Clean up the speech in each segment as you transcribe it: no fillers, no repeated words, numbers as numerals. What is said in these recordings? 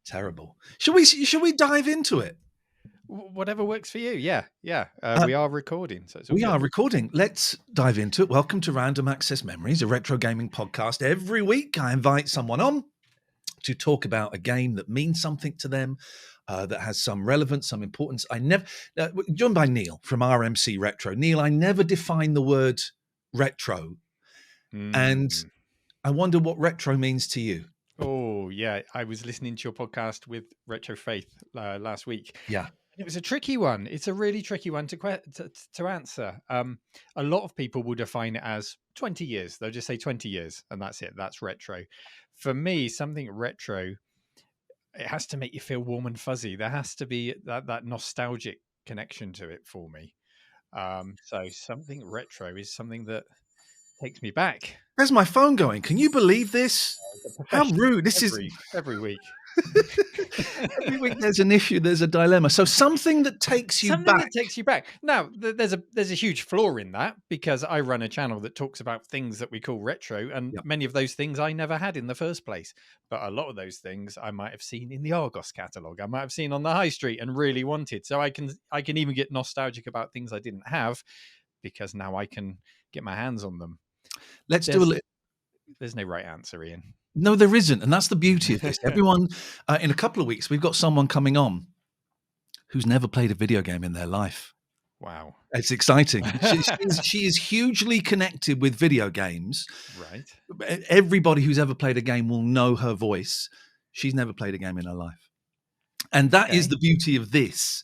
Terrible. Should we dive into it? Whatever works for you. Yeah. We are recording, so it's all We good. are recording. Let's dive into it. Welcome to Random Access Memories, a retro gaming podcast. Every week, I invite someone on to talk about a game that means something to them, that has some relevance, some importance. Joined by Neil from RMCRetro. Neil, I never define the word retro, and I wonder what retro means to you. Oh, yeah. I was listening to your podcast with Retro Faith last week. Yeah. It was a tricky one. It's a really tricky one to answer. A lot of people will define it as 20 years. They'll just say 20 years, and that's it. That's retro. For me, something retro, it has to make you feel warm and fuzzy. There has to be that nostalgic connection to it for me. So something retro is something that takes me back. Where's my phone going? Can you believe this? How rude. This is every week. Every week there's an issue, there's a dilemma. So something that takes you Something back. that takes you back. Now, there's a huge flaw in that, because I run a channel that talks about things that we call retro, and many of those things I never had in the first place. But a lot of those things I might have seen in the Argos catalogue. I might have seen on the high street and really wanted. So I can even get nostalgic about things I didn't have, because now I can get my hands on them. There's no right answer, Ian. No, there isn't. And that's the beauty of this. Everyone, in a couple of weeks, we've got someone coming on who's never played a video game in their life. Wow. It's exciting. She is hugely connected with video games. Right. Everybody who's ever played a game will know her voice. She's never played a game in her life. And that is the beauty of this.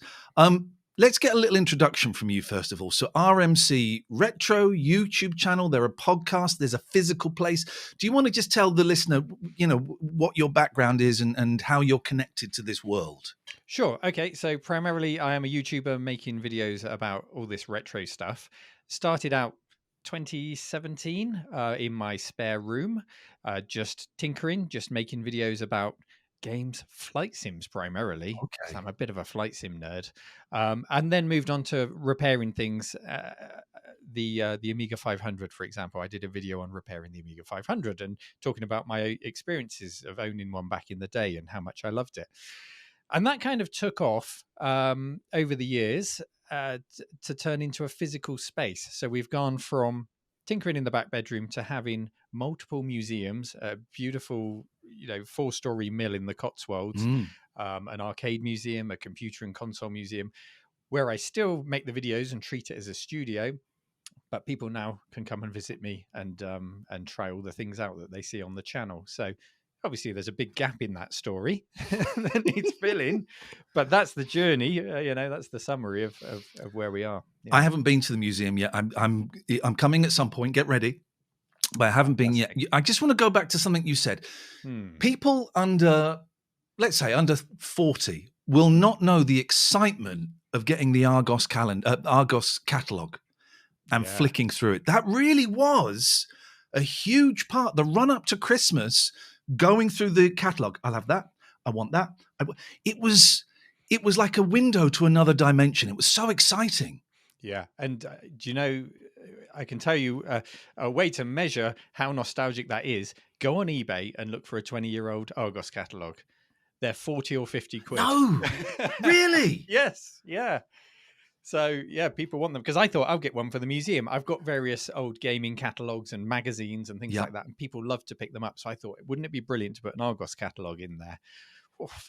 Let's get a little introduction from you, first of all. So RMCRetro YouTube channel, there are podcasts, there's a physical place. Do you want to just tell the listener, what your background is and how you're connected to this world? Sure. Okay. So primarily I am a YouTuber making videos about all this retro stuff. Started out 2017 in my spare room, just tinkering, just making videos about games, flight sims primarily. Okay. I'm a bit of a flight sim nerd, and then moved on to repairing things. The Amiga 500, for example, I did a video on repairing the Amiga 500 and talking about my experiences of owning one back in the day and how much I loved it. And that kind of took off over the years to turn into a physical space. So we've gone from tinkering in the back bedroom to having multiple museums, a beautiful, 4-story mill in the Cotswolds, an arcade museum, a computer and console museum, where I still make the videos and treat it as a studio. But people now can come and visit me and try all the things out that they see on the channel. So obviously there's a big gap in that story that needs filling, but that's the journey. That's the summary of where we are. I haven't been to the museum yet. I'm coming at some point. Get ready. But I haven't been yet. I just want to go back to something you said. People under 40 will not know the excitement of getting the Argos catalogue and flicking through it. That really was a huge part. The run up to Christmas, going through the catalogue. I'll have that. I want that. It was like a window to another dimension. It was so exciting. Yeah. And do you know, I can tell you a way to measure how nostalgic that is. Go on eBay and look for a 20-year-old Argos catalogue. They're 40 or 50 quid. No, really? Yes. Yeah. So, yeah, people want them, because I thought I'll get one for the museum. I've got various old gaming catalogues and magazines and things like that, and people love to pick them up. So I thought, wouldn't it be brilliant to put an Argos catalogue in there?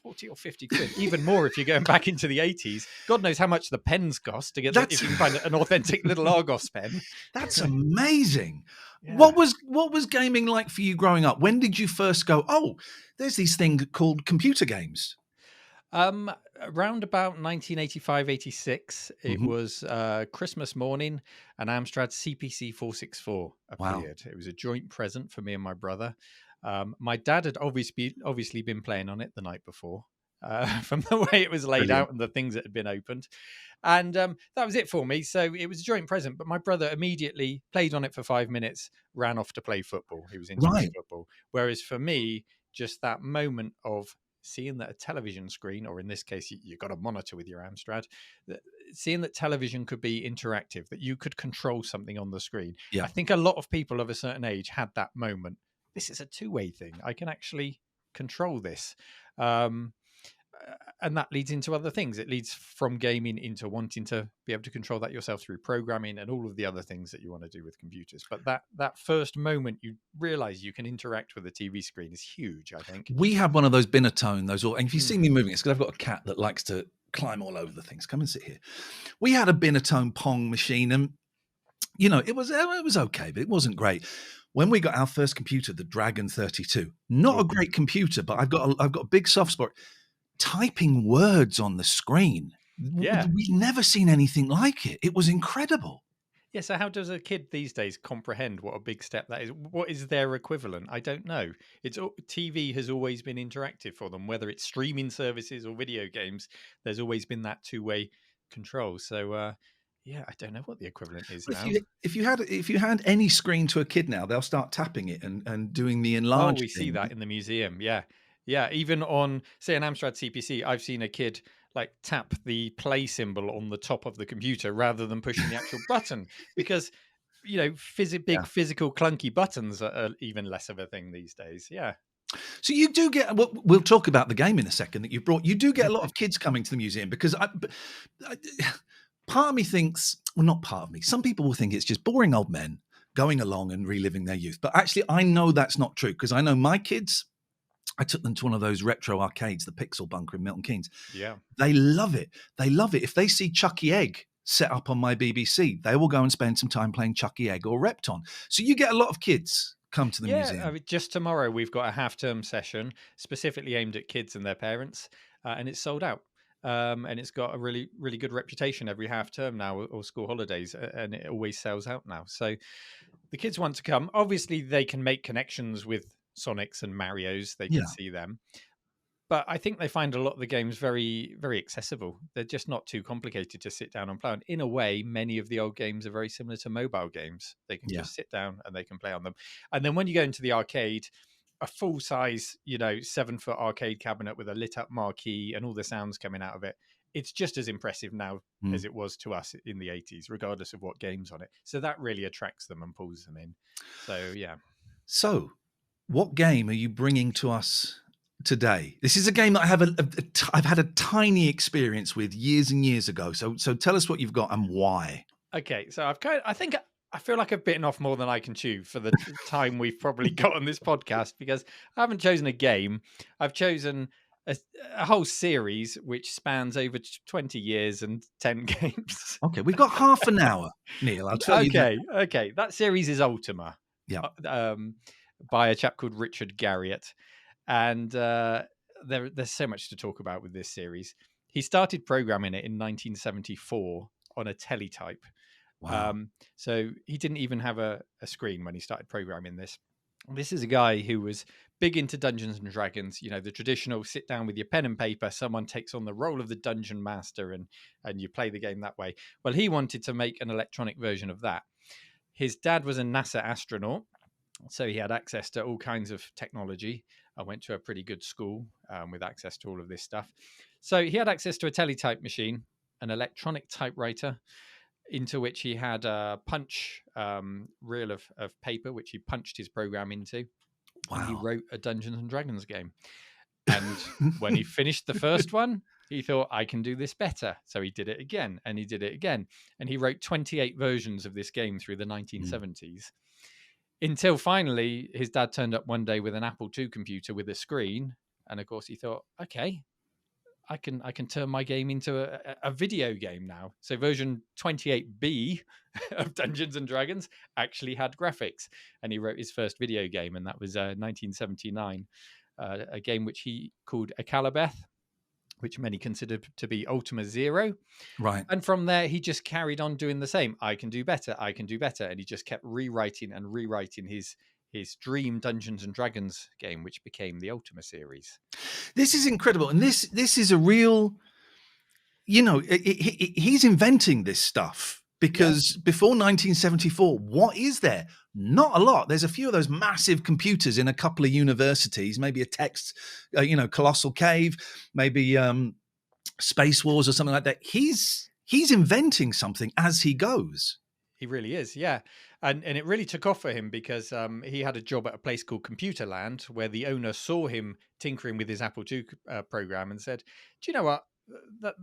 40 or 50 quid, even more if you're going back into the 80s. God knows how much the pens cost to get if you can find an authentic little Argos pen. That's amazing. Yeah. What was gaming like for you growing up? When did you first go, oh, there's these things called computer games? Around about 1985, 86, it was Christmas morning, and Amstrad CPC 464 appeared. Wow. It was a joint present for me and my brother. My dad had obviously been playing on it the night before, from the way it was laid out and the things that had been opened. And that was it for me. So it was a joint present, but my brother immediately played on it for 5 minutes, ran off to play football. He was into football. Whereas for me, just that moment of seeing that a television screen, or in this case, you got a monitor with your Amstrad, seeing that television could be interactive, that you could control something on the screen. Yeah. I think a lot of people of a certain age had that moment. This is a two-way thing. I can actually control this. Um, and that leads into other things. It leads from gaming into wanting to be able to control that yourself through programming and all of the other things that you want to do with computers. But that first moment you realize you can interact with a TV screen is huge, I think. We have one of those Binatone, and if you see Mm. me moving, it's because I've got a cat that likes to climb all over the things. Come and sit here. We had a Binatone Pong machine, and it was okay, but it wasn't great. When we got our first computer, the Dragon 32, not a great computer, but I've got a big soft spot. Typing words on the screen. Yeah. We've never seen anything like it. It was incredible. Yeah, so how does a kid these days comprehend what a big step that is? What is their equivalent? I don't know. TV has always been interactive for them, whether it's streaming services or video games. There's always been that two-way control. So, yeah, I don't know what the equivalent is now. If you hand any screen to a kid now, they'll start tapping it and doing the enlarge. Oh, we see that in the museum. Yeah, yeah. Even on, say, an Amstrad CPC, I've seen a kid like tap the play symbol on the top of the computer rather than pushing the actual button, because big physical clunky buttons are even less of a thing these days. Yeah. So you do get. We'll talk about the game in a second that you brought. You do get a lot of kids coming to the museum because part of me thinks, well, not part of me. Some people will think it's just boring old men going along and reliving their youth, but actually, I know that's not true because I know my kids. I took them to one of those retro arcades, the Pixel Bunker in Milton Keynes. Yeah. They love it. They love it. If they see Chucky Egg set up on my BBC, they will go and spend some time playing Chucky Egg or Repton. So you get a lot of kids come to the museum. Yeah, just tomorrow we've got a half-term session specifically aimed at kids and their parents, and it's sold out. And it's got a really, really good reputation every half term now or school holidays, and it always sells out now. So the kids want to come. Obviously, they can make connections with Sonics and Marios. They can see them. But I think they find a lot of the games very, very accessible. They're just not too complicated to sit down and play on. In a way, many of the old games are very similar to mobile games. They can just sit down and they can play on them. And then when you go into the arcade, a full-size, 7-foot arcade cabinet with a lit-up marquee and all the sounds coming out of it, it's just as impressive now as it was to us in the 80s, regardless of what game's on it. So that really attracts them and pulls them in. So, yeah. So, what game are you bringing to us today? This is a game that I've had a tiny experience with years and years ago. So tell us what you've got and why. Okay, so I feel like I've bitten off more than I can chew for the time we've probably got on this podcast, because I haven't chosen a game. I've chosen a whole series which spans over 20 years and 10 games. Okay, we've got half an hour, Neil. I'll tell you. Okay. That series is Ultima. Yeah. By a chap called Richard Garriott. And there's so much to talk about with this series. He started programming it in 1974 on a teletype. Wow. So he didn't even have a screen when he started programming this. This is a guy who was big into Dungeons and Dragons, the traditional sit down with your pen and paper, someone takes on the role of the dungeon master and you play the game that way. Well, he wanted to make an electronic version of that. His dad was a NASA astronaut, so he had access to all kinds of technology. I went to a pretty good school with access to all of this stuff. So he had access to a teletype machine, an electronic typewriter, into which he had a punch reel of paper, which he punched his program into. Wow. And he wrote a Dungeons and Dragons game. And when he finished the first one, he thought, I can do this better. So he did it again, and he did it again. And he wrote 28 versions of this game through the 1970s. Until finally, his dad turned up one day with an Apple II computer with a screen. And of course, he thought, okay, I can turn my game into a video game now. So version 28B of Dungeons and Dragons actually had graphics, and he wrote his first video game, and that was 1979, a game which he called Akalabeth, which many considered to be Ultima Zero. Right. And from there, he just carried on doing the same. I can do better. And he just kept rewriting his dream Dungeons and Dragons game, which became the Ultima series. This is incredible. And this is a real, he's inventing this stuff because before 1974, what is there? Not a lot. There's a few of those massive computers in a couple of universities, maybe a text, Colossal Cave, maybe Space Wars or something like that. He's inventing something as he goes. He really is, yeah. And it really took off for him because he had a job at a place called Computerland where the owner saw him tinkering with his Apple II program and said, "Do you know what?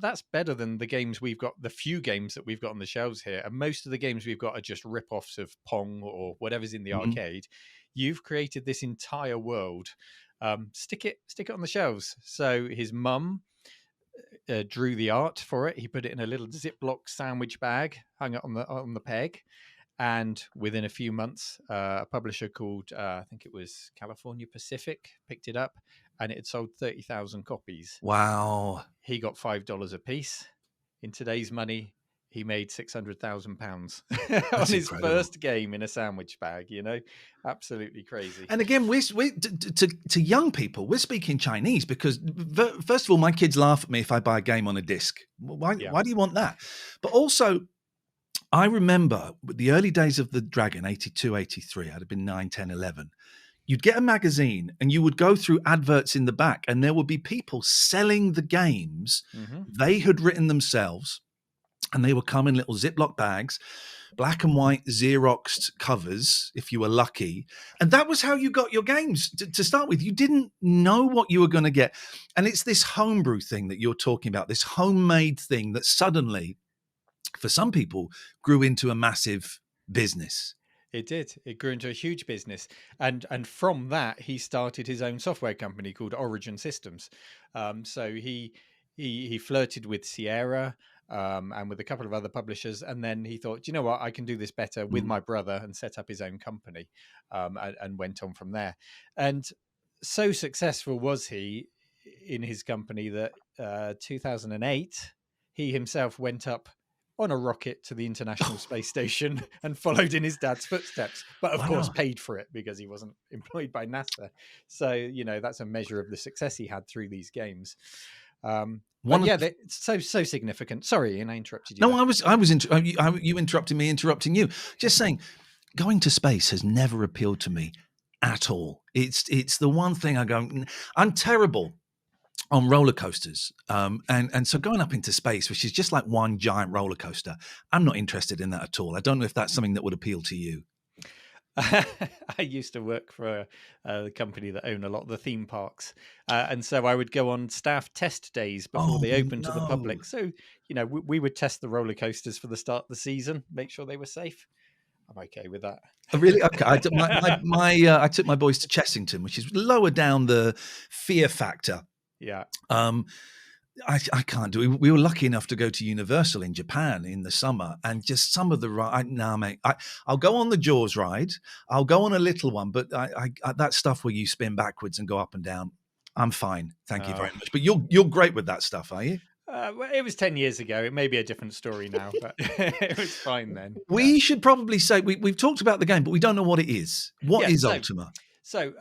That's better than the games we've got, the few games that we've got on the shelves here. And most of the games we've got are just rip-offs of Pong or whatever's in the Mhm. arcade. You've created this entire world. Stick it on the shelves." So his mum drew the art for it. He put it in a little Ziploc sandwich bag, hung it on the peg, and within a few months, a publisher called I think it was California Pacific picked it up, and it had sold 30,000 copies. Wow. He got $5 a piece. In today's money, he made £600,000 on That's his incredible. first game in a sandwich bag. Absolutely crazy. And again, to young people, we're speaking Chinese because, first of all, my kids laugh at me if I buy a game on a disc. Why Yeah. do you want that? But also, I remember the early days of the Dragon, 82, 83, I'd have been 9, 10, 11. You'd get a magazine and you would go through adverts in the back, and there would be people selling the games Mm-hmm. they had written themselves, and they would come in little Ziploc bags, black and white Xeroxed covers, if you were lucky. And that was how you got your games to start with. You didn't know what you were going to get. And it's this homebrew thing that you're talking about, this homemade thing that suddenly, for some people, grew into a massive business. It did. It grew into a huge business, and from that he started his own software company called Origin Systems. So he flirted with Sierra and with a couple of other publishers, and then he thought, you know what, I can do this better with my brother, and set up his own company, and went on from there. And so successful was he in his company that 2008 he himself went up on a rocket to the International Space Station and followed in his dad's footsteps, but of course Wow. paid for it because he wasn't employed by NASA. So, that's a measure of the success he had through these games. But yeah, it's so significant. Sorry, Ian, I interrupted you. No, you interrupted me, interrupting you. Just saying, going to space has never appealed to me at all. It's the one thing I go, I'm terrible on roller coasters. And so going up into space, which is just like one giant roller coaster, I'm not interested in that at all. I don't know if that's something that would appeal to you. I used to work for a company that own a lot of the theme parks. And so I would go on staff test days before they opened to the public. So, we would test the roller coasters for the start of the season, make sure they were safe. I'm okay with that. Oh, really? Okay. I took my boys to Chessington, which is lower down the fear factor. Yeah. I can't do it. We were lucky enough to go to Universal in Japan in the summer, and just some of the mate. I'll go on the Jaws ride. I'll go on a little one, but I that stuff where you spin backwards and go up and down, I'm fine. Thank you very much. But you're great with that stuff, are you? Well, it was 10 years ago. It may be a different story now, but it was fine then. We should probably say we've talked about the game, but we don't know what it is. What is Ultima? So,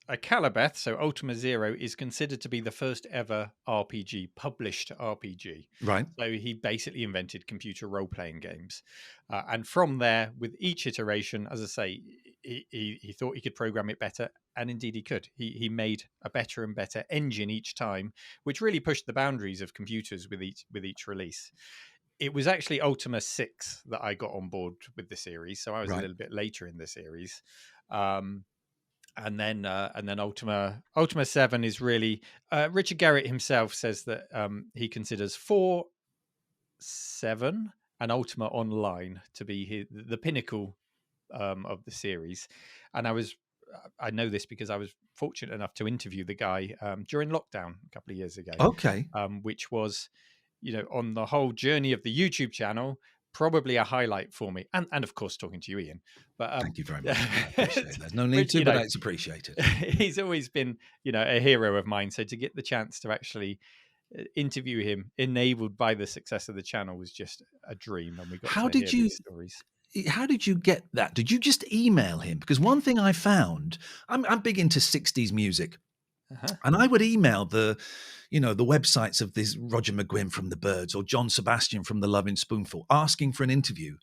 a Calabeth, so Ultima Zero, is considered to be the first ever RPG, published RPG. Right. So he basically invented computer role-playing games. And from there, with each iteration, as I say, he thought he could program it better, and indeed he could. He made a better and better engine each time, which really pushed the boundaries of computers with each release. It was actually Ultima 6 that I got on board with the series, so I was a little bit later in the series. And then Ultima 7 is really Richard Garrett himself says that he considers 4, 7, and Ultima Online to be the pinnacle of the series. And I know this because I was fortunate enough to interview the guy during lockdown a couple of years ago. Okay. Which was, on the whole journey of the YouTube channel, probably a highlight for me, and of course talking to you, Ian. But thank you very much. I appreciate that. There's no need to, but it's appreciated. He's always been, a hero of mine. So to get the chance to actually interview him, enabled by the success of the channel, was just a dream. And we got to hear these stories. How did you get that? Did you just email him? Because one thing I found, I'm big into 60s music. And I would email the websites of this Roger McGuinn from the Byrds or John Sebastian from the Loving Spoonful, asking for an interview.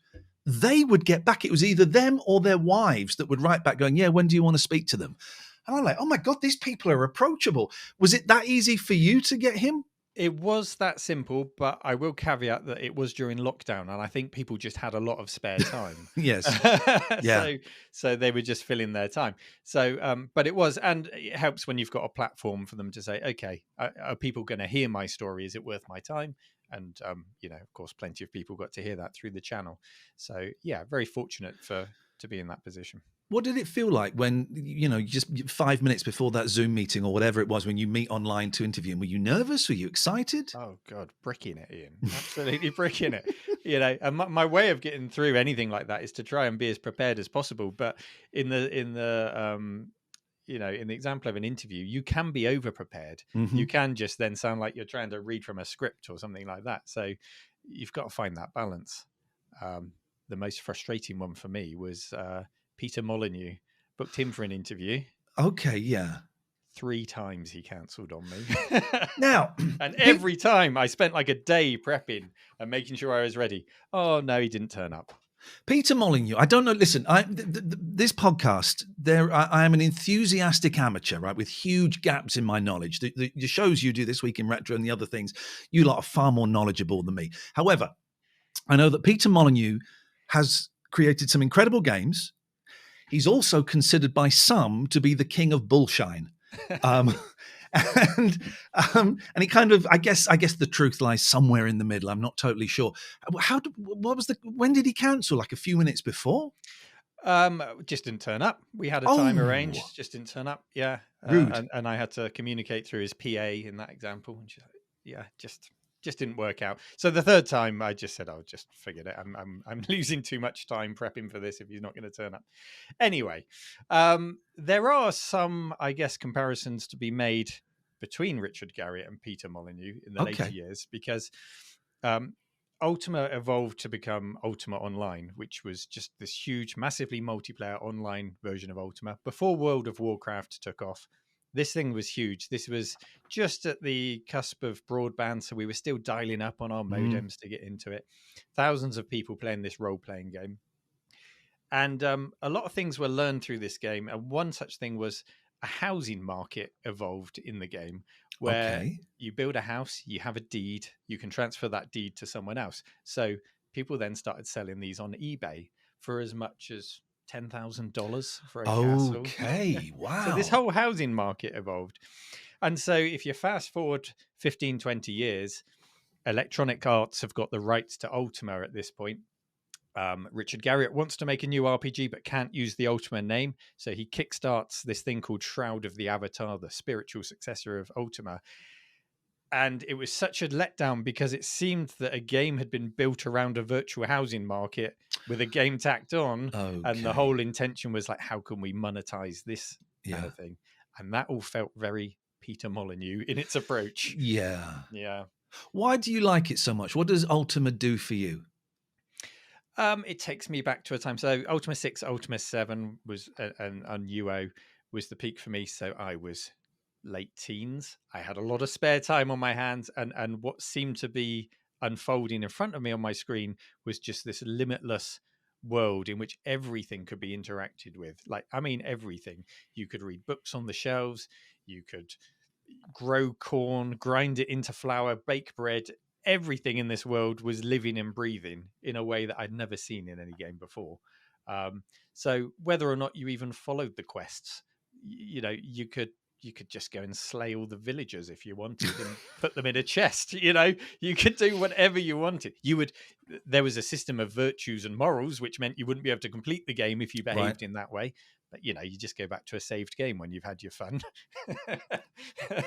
They would get back. It was either them or their wives that would write back going, yeah, when do you want to speak to them? And I'm like, oh my God, these people are approachable. Was it that easy for you to get him? It was that simple, but I will caveat that it was during lockdown, and I think people just had a lot of spare time. Yes. Yeah. so so they were just filling their time. So but it was, and it helps when you've got a platform for them to say, okay, are people going to hear my story? Is it worth my time? And of course, plenty of people got to hear that through the channel. So yeah, very fortunate to be in that position. What did it feel like when, just 5 minutes before that Zoom meeting or whatever it was, when you meet online to interview? Were you nervous? Were you excited? Oh God, bricking it, Ian. Absolutely bricking it. And my way of getting through anything like that is to try and be as prepared as possible. But in the example of an interview, you can be over prepared. Mhm. You can just then sound like you're trying to read from a script or something like that. So you've got to find that balance. The most frustrating one for me was Peter Molyneux. Booked him for an interview. Okay, yeah. 3 times he cancelled on me. Now, and every time I spent like a day prepping and making sure I was ready. Oh no, he didn't turn up. Peter Molyneux, I don't know. Listen, this podcast, I am an enthusiastic amateur, right, with huge gaps in my knowledge. The shows you do this week in retro and the other things, you lot are far more knowledgeable than me. However, I know that Peter Molyneux has created some incredible games. He's also considered by some to be the king of bullshine. And he kind of, I guess the truth lies somewhere in the middle. I'm not totally sure. When did he cancel? Like a few minutes before? Just didn't turn up. We had a time arranged, just didn't turn up. Yeah. Rude. And I had to communicate through his PA in that example. And just didn't work out. So the third time I just said, "Oh, just forget it. I'm losing too much time prepping for this if he's not going to turn up." Anyway, there are some, I guess, comparisons to be made between Richard Garriott and Peter Molyneux in the later years, because Ultima evolved to become Ultima Online, which was just this huge, massively multiplayer online version of Ultima before World of Warcraft took off. This thing was huge. This was just at the cusp of broadband, so we were still dialing up on our modems to get into it. Thousands of people playing this role-playing game. And a lot of things were learned through this game. And one such thing was a housing market evolved in the game, where you build a house, you have a deed, you can transfer that deed to someone else. So people then started selling these on eBay for as much as $10,000 for a castle. Okay, wow. So this whole housing market evolved. And so if you fast forward 15, 20 years, Electronic Arts have got the rights to Ultima at this point. Richard Garriott wants to make a new RPG but can't use the Ultima name. So he kickstarts this thing called Shroud of the Avatar, the spiritual successor of Ultima. And it was such a letdown because it seemed that a game had been built around a virtual housing market with a game tacked on. And the whole intention was like, how can we monetize this kind of thing? And that all felt very Peter Molyneux in its approach. Yeah. Why do you like it so much? What does Ultima do for you? It takes me back to a time. So Ultima 6, Ultima 7 was, and UO was the peak for me. So I was late teens. I had a lot of spare time on my hands, and what seemed to be unfolding in front of me on my screen was just this limitless world in which everything could be interacted with. Like, I mean, everything. You could read books on the shelves. You could grow corn, grind it into flour, bake bread. Everything in this world was living and breathing in a way that I'd never seen in any game before. So whether or not you even followed the quests, you could just go and slay all the villagers if you wanted and put them in a chest. You could do whatever you wanted. There was a system of virtues and morals, which meant you wouldn't be able to complete the game if you behaved in that way. But you just go back to a saved game when you've had your fun,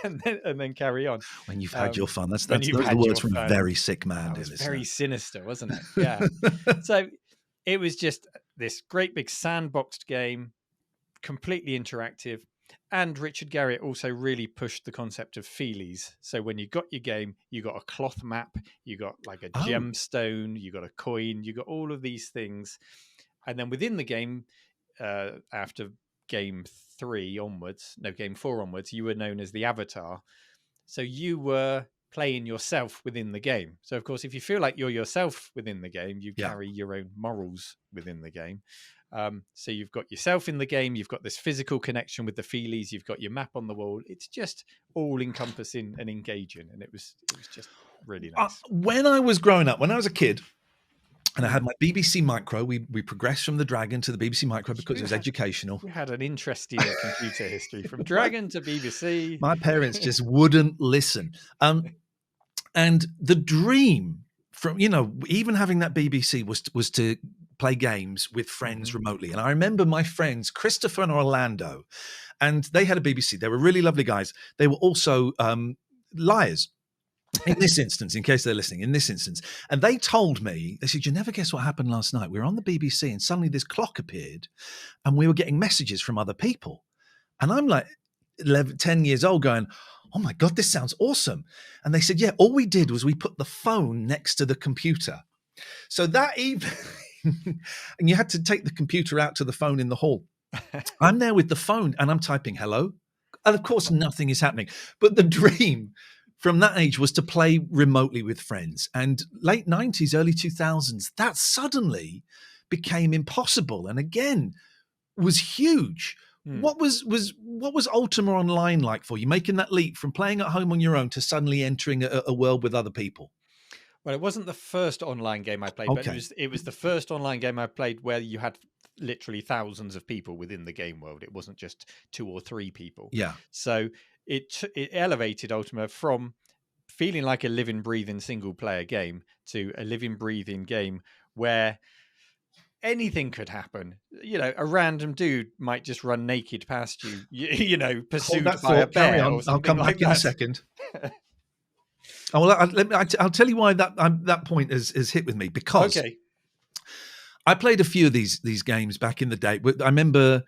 and then carry on. When you've had your fun, those are the words from a very sick man. It was very sinister, wasn't it? Yeah. So it was just this great big sandboxed game, completely interactive. And Richard Garriott also really pushed the concept of feelies. So when you got your game, you got a cloth map, you got like a gemstone, you got a coin, you got all of these things. And then within the game, after game 4 onwards, you were known as the Avatar. So you were playing yourself within the game. So of course, if you feel like you're yourself within the game, you carry your own morals within the game. So you've got yourself in the game, you've got this physical connection with the feelies, you've got your map on the wall. It's just all encompassing and engaging, and it was just really nice. When I was growing up, when I was a kid, and I had Mm. my BBC Micro. We progressed from the Dragon to the BBC Micro because it was educational. You had an interesting computer history from Dragon to BBC. My parents just wouldn't listen. And the dream from, even having that BBC was to play games with friends remotely. And I remember my friends, Christopher and Orlando, and they had a BBC. They were really lovely guys. They were also liars. In this instance, in case they're listening, in this instance. And they told me, they said, you never guess what happened last night. We were on the BBC and suddenly this clock appeared and we were getting messages from other people. And I'm like 10 years old going, oh my God, this sounds awesome. And they said, yeah, all we did was we put the phone next to the computer. So that evening, and you had to take the computer out to the phone in the hall. I'm there with the phone and I'm typing hello. And of course, nothing is happening. But the dream from that age was to play remotely with friends. And late 90s, early 2000s, that suddenly became impossible. And again, was huge. What was Ultima Online like for you, making that leap from playing at home on your own to suddenly entering a world with other people? Well, it wasn't the first online game I played, but it was the first online game I played where you had literally thousands of people within the game world. It wasn't just 2 or 3 people. Yeah. So it elevated Ultima from feeling like a living, breathing single player game to a living, breathing game where anything could happen. A random dude might just run naked past you, pursued by a bear. Or I'll come back in a second. Well, I'll tell you why that point has hit with me, because I played a few of these games back in the day. I remember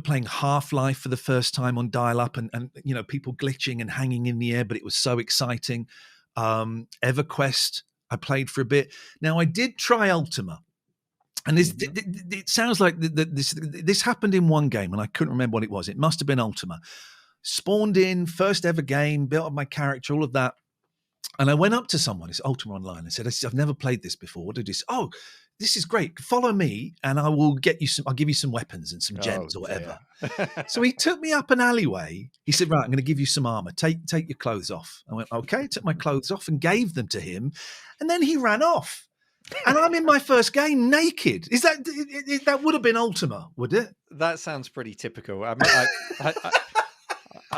playing Half-Life for the first time on dial-up, and people glitching and hanging in the air, but it was so exciting. EverQuest I played for a bit. Now I did try Ultima, and it sounds like this happened in one game, and I couldn't remember what it was. It must have been Ultima. Spawned in, first ever game, built up my character, all of that. And I went up to someone, it's Ultima Online, and said, I've never played this before. What did this? Oh, this is great. Follow me and I'll give you some weapons and some gems or whatever. So he took me up an alleyway. He said, right, I'm going to give you some armor. Take your clothes off. I went, okay, took my clothes off and gave them to him. And then he ran off. And I'm in my first game naked. That would have been Ultima, would it? That sounds pretty typical. I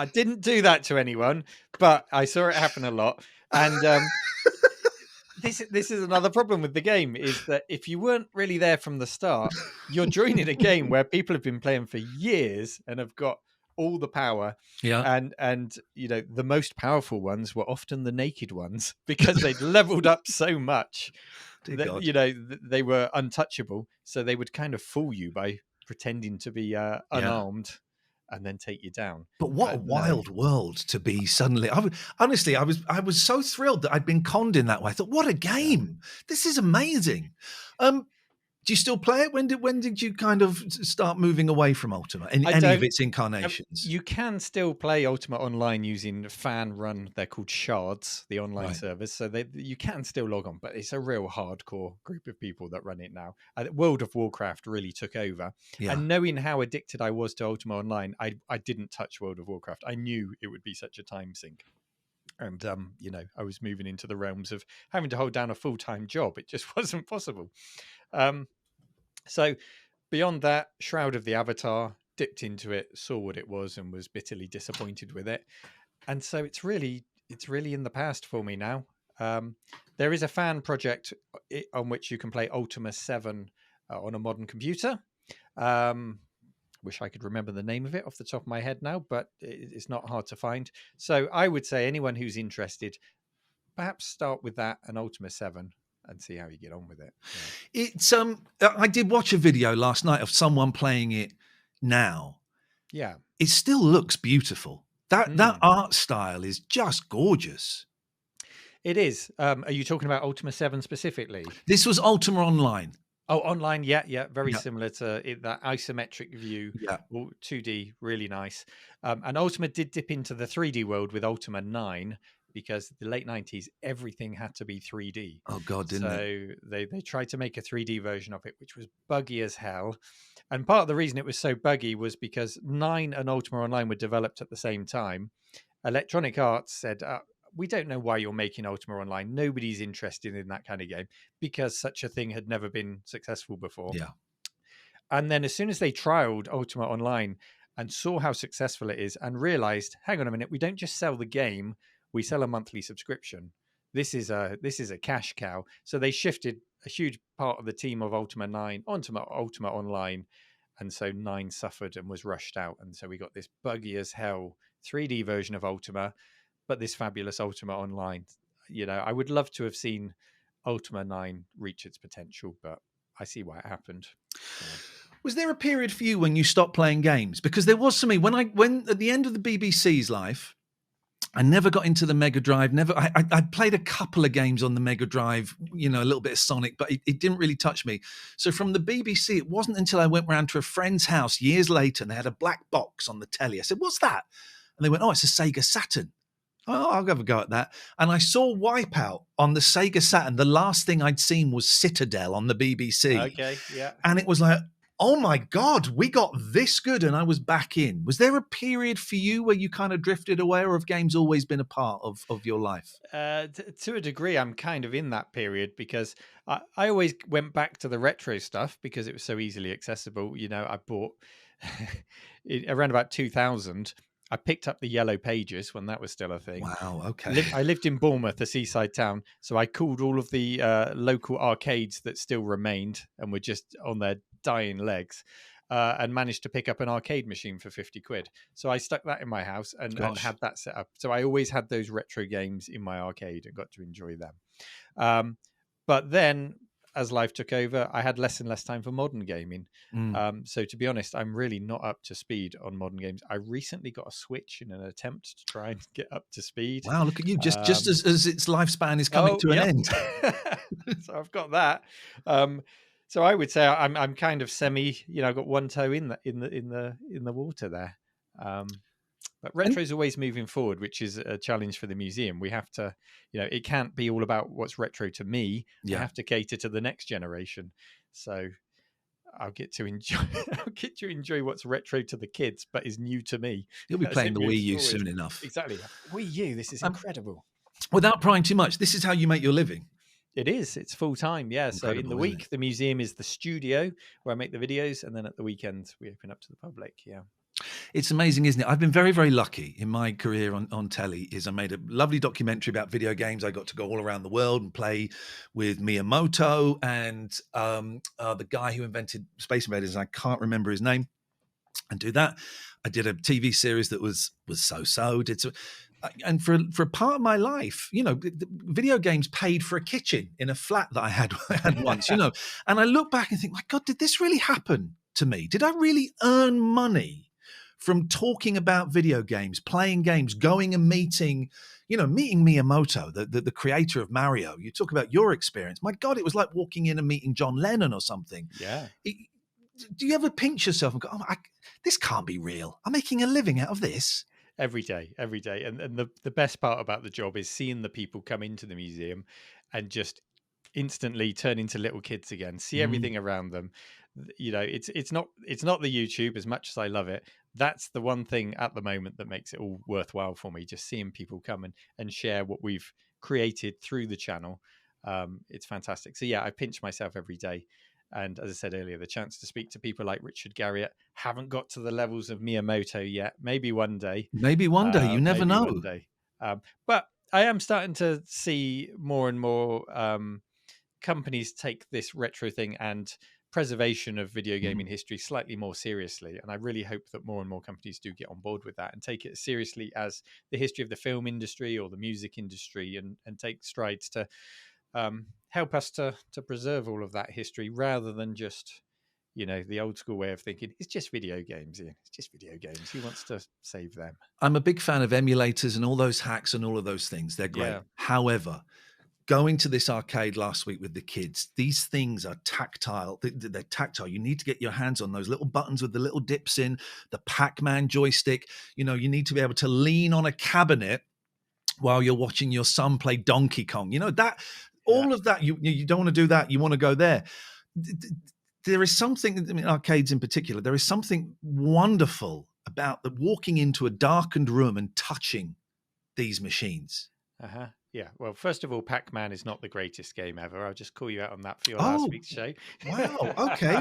didn't do that to anyone, but I saw it happen a lot. And this is another problem with the game, is that if you weren't really there from the start, you're joining a game where people have been playing for years and have got all the power. Yeah. And the most powerful ones were often the naked ones, because they'd leveled up so much that, they were untouchable. So they would kind of fool you by pretending to be unarmed. Yeah. And then take you down. But what a wild world to be suddenly. Honestly, I was so thrilled that I'd been conned in that way. I thought, what a game. This is amazing. Do you still play it? When did you kind of start moving away from Ultima in any of its incarnations? You can still play Ultima Online using fan-run. They're called shards, the online service. So you can still log on, but it's a real hardcore group of people that run it now. World of Warcraft really took over. Yeah. And knowing how addicted I was to Ultima Online, I didn't touch World of Warcraft. I knew it would be such a time sink. And, I was moving into the realms of having to hold down a full-time job. It just wasn't possible. So beyond that, Shroud of the Avatar, dipped into it, saw what it was, and was bitterly disappointed with it. And so it's really in the past for me now. There is a fan project on which you can play Ultima 7 on a modern computer. Wish I could remember the name of it off the top of my head now, but it's not hard to find. So I would say anyone who's interested, perhaps start with that and Ultima 7 and see how you get on with it. Yeah. It's I did watch a video last night of someone playing it now. Yeah. It still looks beautiful. That art style is just gorgeous. It is. Are you talking about Ultima 7 specifically? This was Ultima Online. Oh, online, yeah, very similar to that isometric view, 2D, really nice. And Ultima did dip into the 3D world with Ultima 9, because the late 90s, everything had to be 3D. Oh God, didn't it? So they tried to make a 3D version of it, which was buggy as hell. And part of the reason it was so buggy was because 9 and Ultima Online were developed at the same time. Electronic Arts said, we don't know why you're making Ultima Online. Nobody's interested in that kind of game, because such a thing had never been successful before. Yeah. And then as soon as they trialed Ultima Online and saw how successful it is and realized, hang on a minute, we don't just sell the game, we sell a monthly subscription. This is a cash cow. So they shifted a huge part of the team of Ultima 9 onto Ultima Online. And so 9 suffered and was rushed out. And so we got this buggy as hell 3D version of Ultima, but this fabulous Ultima Online. I would love to have seen Ultima 9 reach its potential, but I see why it happened. Was there a period for you when you stopped playing games? Because there was for me when at the end of the BBC's life, I never got into the Mega Drive. I played a couple of games on the Mega Drive, a little bit of Sonic, but it didn't really touch me. So from the BBC, it wasn't until I went round to a friend's house years later and they had a black box on the telly. I said, "What's that?" And they went, "Oh, it's a Sega Saturn." Oh, I'll have a go at that. And I saw Wipeout on the Sega Saturn. The last thing I'd seen was Citadel on the BBC. Okay, yeah. And it was like, oh my God, we got this good. And I was back in. Was there a period for you where you kind of drifted away, or have games always been a part of your life? To a degree, I'm kind of in that period because I always went back to the retro stuff because it was so easily accessible. I bought around about 2000. I picked up the Yellow Pages when that was still a thing. Wow, okay. I lived in Bournemouth, a seaside town, so I called all of the local arcades that still remained and were just on their dying legs, and managed to pick up an arcade machine for 50 quid. So I stuck that in my house and had that set up. So I always had those retro games in my arcade and got to enjoy them. But then, as life took over, I had less and less time for modern gaming. So to be honest, I'm really not up to speed on modern games. I recently got a Switch in an attempt to try and get up to speed. Wow, look at you, just as its lifespan is coming to an end. So I've got that. So I would say I'm kind of semi, I've got one toe in the water there. But retro's always moving forward, which is a challenge for the museum. We have to, it can't be all about what's retro to me. Yeah. I have to cater to the next generation. So I'll get to enjoy what's retro to the kids, but is new to me. You'll be playing the Wii U soon enough. Exactly. Wii U, this is incredible. Without prying too much, this is how you make your living. It is. It's full time. Yeah. Incredible, so in the week, the museum is the studio where I make the videos. And then at the weekend, we open up to the public. Yeah. It's amazing, isn't it? I've been very, very lucky in my career on telly. I made a lovely documentary about video games. I got to go all around the world and play with Miyamoto and the guy who invented Space Invaders. I can't remember his name. And do that. I did a TV series that was so-so. And for a part of my life, video games paid for a kitchen in a flat that I had once, And I look back and think, my God, did this really happen to me? Did I really earn money from talking about video games, playing games, going and meeting Miyamoto, the creator of Mario? You talk about your experience. My God, it was like walking in and meeting John Lennon or something. Yeah. Do you ever pinch yourself and go, oh, this can't be real? I'm making a living out of this. Every day. And the best part about the job is seeing the people come into the museum and just instantly turn into little kids again, see everything around them. It's not the YouTube, as much as I love it. That's the one thing at the moment that makes it all worthwhile for me, just seeing people come and share what we've created through the channel. It's fantastic. So yeah, I pinch myself every day. And as I said earlier, the chance to speak to people like Richard Garriott, haven't got to the levels of Miyamoto yet. Maybe one day. You never know. One day. But I am starting to see more and more companies take this retro thing and preservation of video gaming history slightly more seriously. And I really hope that more and more companies do get on board with that and take it as seriously as the history of the film industry or the music industry, and take strides to help us to preserve all of that history, rather than just, the old school way of thinking, it's just video games, Iain. It's just video games. Who wants to save them? I'm a big fan of emulators and all those hacks and all of those things. They're great. Yeah. However, going to this arcade last week with the kids, these things are tactile. They're tactile. You need to get your hands on those little buttons with the little dips in, the Pac-Man joystick. You need to be able to lean on a cabinet while you're watching your son play Donkey Kong. That all of that, you don't want to do that. You want to go there. There is something, arcades in particular, there is something wonderful about walking into a darkened room and touching these machines. Yeah. Well, first of all, Pac-Man is not the greatest game ever. I'll just call you out on that for your Oh, last week's show. Wow. Okay.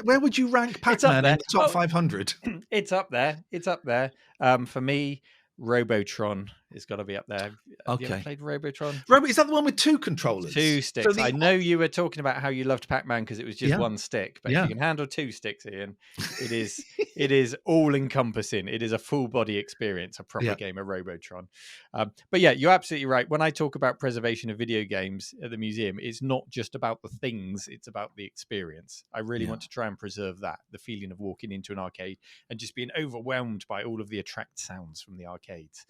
Where would you rank Pac-Man in the top 500? It's up there. It's up there. For me, Robotron has got to be up there. Have you ever played Robotron? Is that the one with 2 controllers? 2 sticks. I know you were talking about how you loved Pac-Man because it was just 1 stick, but if you can handle 2 sticks, Ian, it is all encompassing. It is a full body experience, a proper game of Robotron. But yeah, you're absolutely right. When I talk about preservation of video games at the museum, it's not just about the things, it's about the experience. I really want to try and preserve that, the feeling of walking into an arcade and just being overwhelmed by all of the attract sounds from the arcades.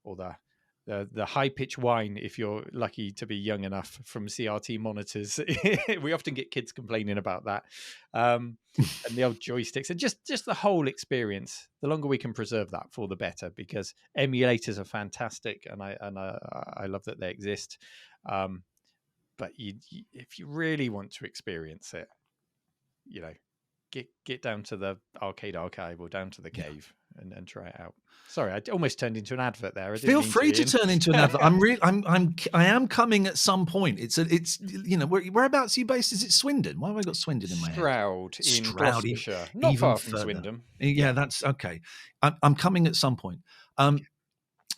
Or the high-pitched whine, if you're lucky to be young enough, from CRT monitors. We often get kids complaining about that. And the old joysticks, and just the whole experience. The longer we can preserve that, for the better, because emulators are fantastic, and I love that they exist. But if you really want to experience it, get down to the arcade archive or down to the cave and try it out. Sorry, I almost turned into an advert there. Feel free to turn into an advert. I am coming at some point. It's whereabouts are you based? Is it Swindon? Why have I got Swindon in my head? Stroud in Gloucestershire, not far from Swindon. Yeah, that's okay. I'm coming at some point.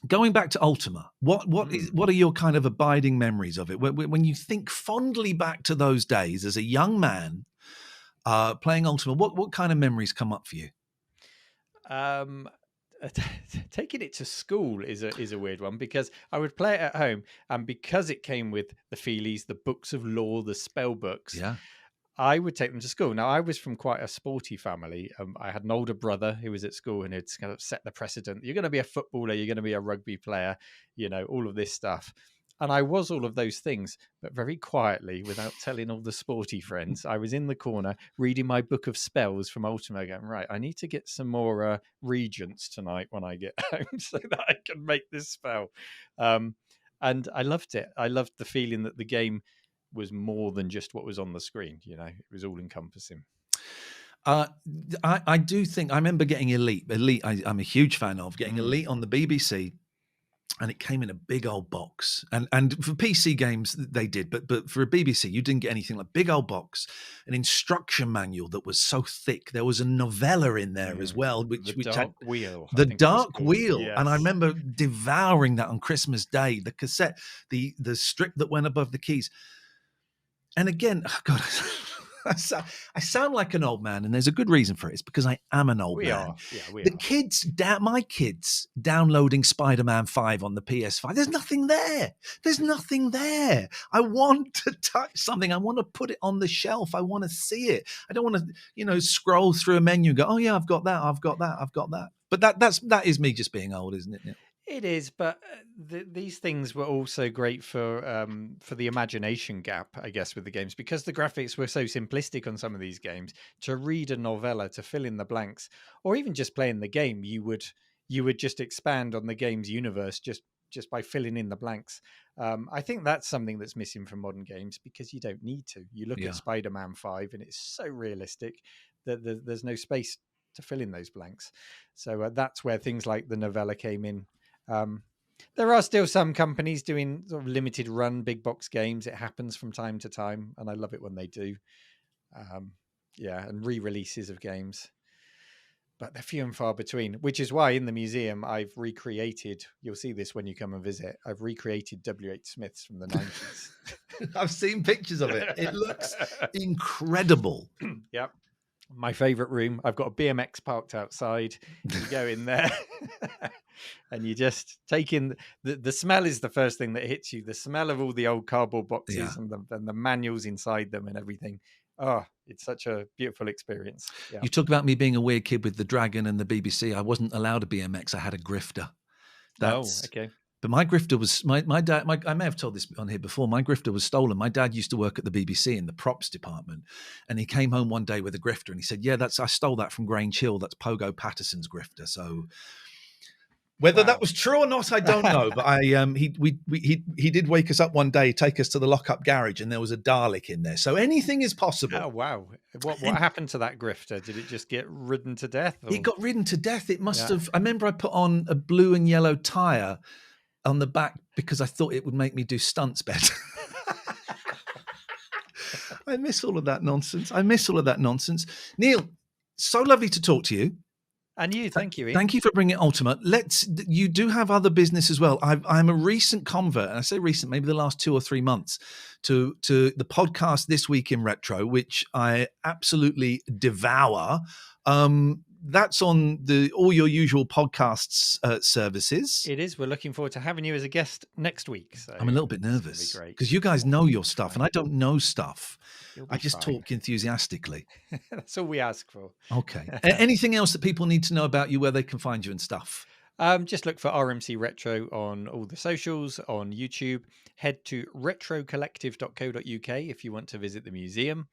Going back to Ultima, what are your kind of abiding memories of it? When you think fondly back to those days as a young man playing Ultima, what kind of memories come up for you? Taking it to school is a weird one, because I would play it at home, and because it came with the feelies, the books of lore, the spell books, I would take them to school. Now, I was from quite a sporty family. I had an older brother who was at school, and it's kind of set the precedent. You're going to be a footballer, you're going to be a rugby player, all of this stuff. And I was all of those things, but very quietly, without telling all the sporty friends. I was in the corner reading my book of spells from Ultima, going, right, I need to get some more regents tonight when I get home so that I can make this spell. And I loved it. I loved the feeling that the game was more than just what was on the screen. It was all encompassing. I do think, I remember getting Elite. I'm a huge fan of getting Elite on the BBC. And it came in a big old box. And for PC games, they did. But for a BBC, you didn't get anything like big old box, an instruction manual that was so thick. There was a novella in there as well. The Dark Wheel. The Dark Wheel. Yes. And I remember devouring that on Christmas Day. The cassette, the strip that went above the keys. And again, oh God, I sound like an old man, and there's a good reason for it. It's because I am an old man. We are. My kids downloading Spider-Man 5 on the PS5. There's nothing there. I want to touch something. I want to put it on the shelf. I want to see it. I don't want to, scroll through a menu and go, oh yeah, I've got that. But that is me just being old, isn't it? Yeah. It is, but these things were also great for the imagination gap, I guess, with the games, because the graphics were so simplistic on some of these games. To read a novella, to fill in the blanks, or even just playing the game, you would just expand on the game's universe just by filling in the blanks. I think that's something that's missing from modern games, because you don't need to. You look at Spider-Man 5, and it's so realistic that there's no space to fill in those blanks. So that's where things like the novella came in. There are still some companies doing sort of limited run big box games. It happens from time to time, and I love it when they do. And re-releases of games, but they're few and far between, which is why in the museum I've recreated, you'll see this when you come and visit, I've recreated W.H. Smith's from the 90s. I've seen pictures of it. It looks incredible. Yep. My favorite room. I've got a BMX parked outside. You go in there and you just take in the smell is the first thing that hits you. The smell of all the old cardboard boxes and the manuals inside them and everything. Oh, it's such a beautiful experience. Yeah. You talk about me being a weird kid with the dragon and the BBC. I wasn't allowed a BMX. I had a grifter. Okay. But my grifter was my dad. I may have told this on here before. My grifter was stolen. My dad used to work at the BBC in the props department, and he came home one day with a grifter, and he said, "Yeah, I stole that from Grange Hill. That's Pogo Patterson's grifter." So, Whether Wow. that was true or not, I don't know. But he did wake us up one day, take us to the lock-up garage, and there was a Dalek in there. So anything is possible. Oh wow! What happened to that grifter? Did it just get ridden to death? Or? It got ridden to death. It must have. I remember I put on a blue and yellow tire on the back because I thought it would make me do stunts better. I miss all of that nonsense. Neil, so lovely to talk to you. And you, thank you, Ian. Thank you for bringing Ultima. You do have other business as well. I'm a recent convert, and I say recent, maybe the last 2 or 3 months, to the podcast This Week in Retro, which I absolutely devour. That's on all your usual podcasts services. It is. We're looking forward to having you as a guest next week. So I'm a little bit nervous because you guys know your stuff, and I don't know stuff. I just talk enthusiastically. That's all we ask for. Okay. Anything else that people need to know about you, where they can find you and stuff? Just look for RMCRetro on all the socials, on YouTube. Head to retrocollective.co.uk if you want to visit the museum.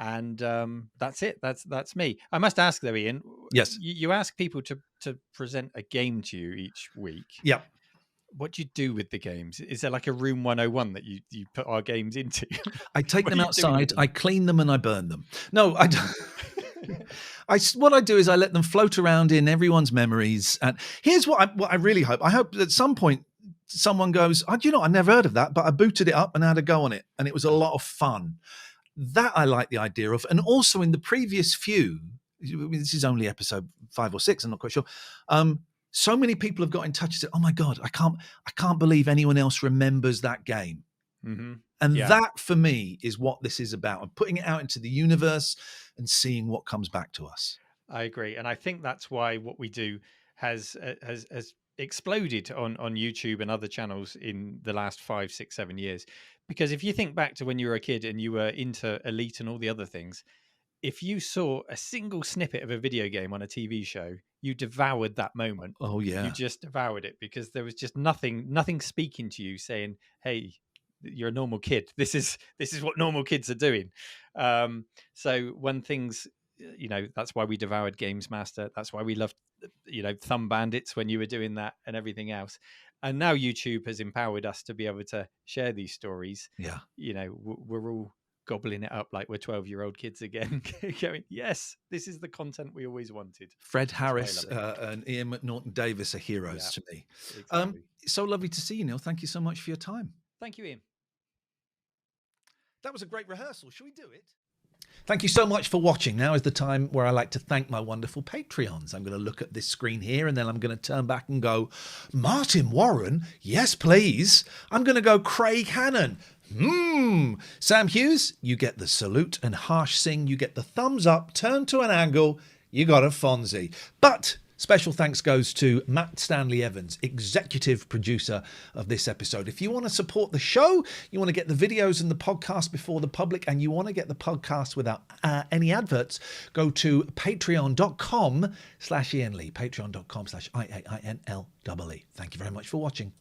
And that's it. That's me. I must ask though, Ian. Yes. You ask people to present a game to you each week. Yeah. What do you do with the games? Is there like a room 101 that you put our games into? I take them outside, I clean them, and I burn them. No, I don't. What I do is I let them float around in everyone's memories. And here's what I really hope. I hope at some point someone goes, oh, do you know, I never heard of that, but I booted it up and had a go on it. And it was a lot of fun. That I like the idea of. And also in the previous few, this is only episode 5 or 6, I'm not quite sure. So many people have got in touch and said, oh my God, I can't believe anyone else remembers that game. Mm-hmm. And that for me is what this is about. I'm putting it out into the universe and seeing what comes back to us. I agree. And I think that's why what we do has exploded on YouTube and other channels in the last 5, 6, 7 years. Because if you think back to when you were a kid and you were into Elite and all the other things, if you saw a single snippet of a video game on a TV show, you devoured that moment. Oh yeah. You just devoured it because there was just nothing speaking to you saying, hey, you're a normal kid. This is what normal kids are doing. So when things, that's why we devoured Games Master. That's why we loved, Thumb Bandits when you were doing that and everything else. And now YouTube has empowered us to be able to share these stories. Yeah. We're all gobbling it up like we're 12-year-old kids again, going, yes, this is the content we always wanted. Fred Harris and Ian McNaughton Davis are heroes to me. Exactly. So lovely to see you, Neil. Thank you so much for your time. Thank you, Ian. That was a great rehearsal. Shall we do it? Thank you so much for watching. Now is the time where I like to thank my wonderful Patreons. I'm going to look at this screen here and then I'm going to turn back and go, Martin Warren, yes, please. I'm going to go Craig Hannon. Sam Hughes, you get the salute, and Harsh Singh, you get the thumbs up, turn to an angle, you got a Fonzie. But special thanks goes to Matt Stanley Evans, executive producer of this episode. If you want to support the show, you want to get the videos and the podcast before the public, and you want to get the podcast without any adverts, go to patreon.com/Iain Lee, patreon.com/IAINLEE. Thank you very much for watching.